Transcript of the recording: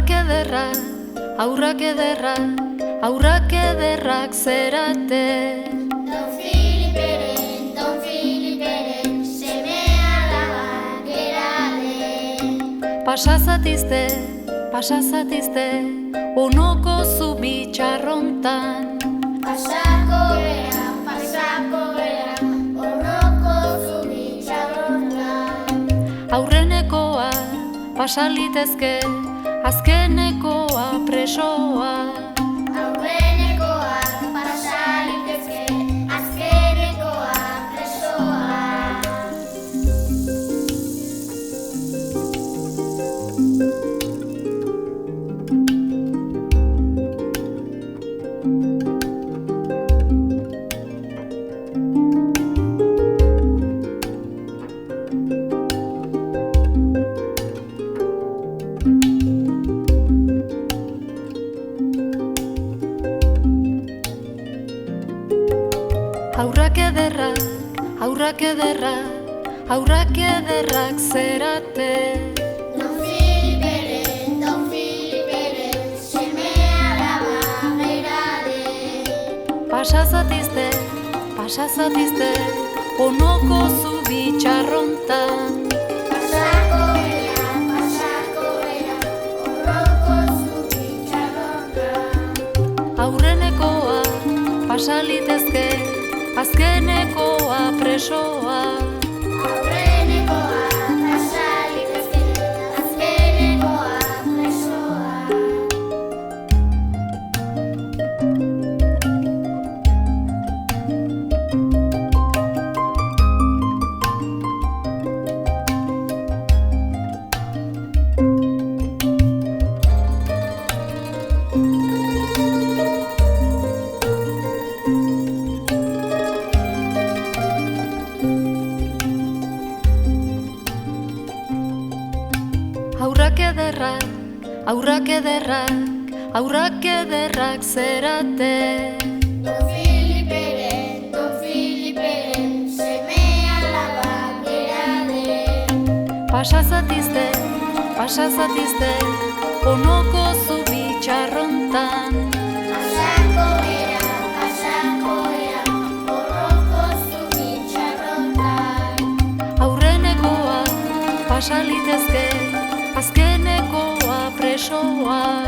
Aurrak ederrak, aurrak ederrak, aurrak ederrak zerate. Don Filiperen, seme alaba gerade. Pasazatizte, onoko zubi txarrontan. Pasako bera, onoko zubi txarrontan. Aurrenekoa pasalitezke, azkenekoa presoa. Aurrenekoa pasalitezke, azkenekoa presoa. Aurrak ederrak, aurrak ederrak, aurrak ederrak zerate. Don Filiperen, seme alaba gerade. Pasazatizte, onoko zubi txarrontan. Pasako bera, onoko zubi txarrontan. Aurrenekoa pasalitezke, azkenekoa presoa. Aurrenekoa pasalitezke, azkenekoa presoa. Aurrak ederrak, aurrak ederrak, aurrak ederrak zerate. Don Filiperen, seme alaba gerade. Pasazatizte, onoko zubi txarrontan. Pasako bera, onoko zubi txarrontan. Aurrenekoa pasalitezke, azkenekoa presoa.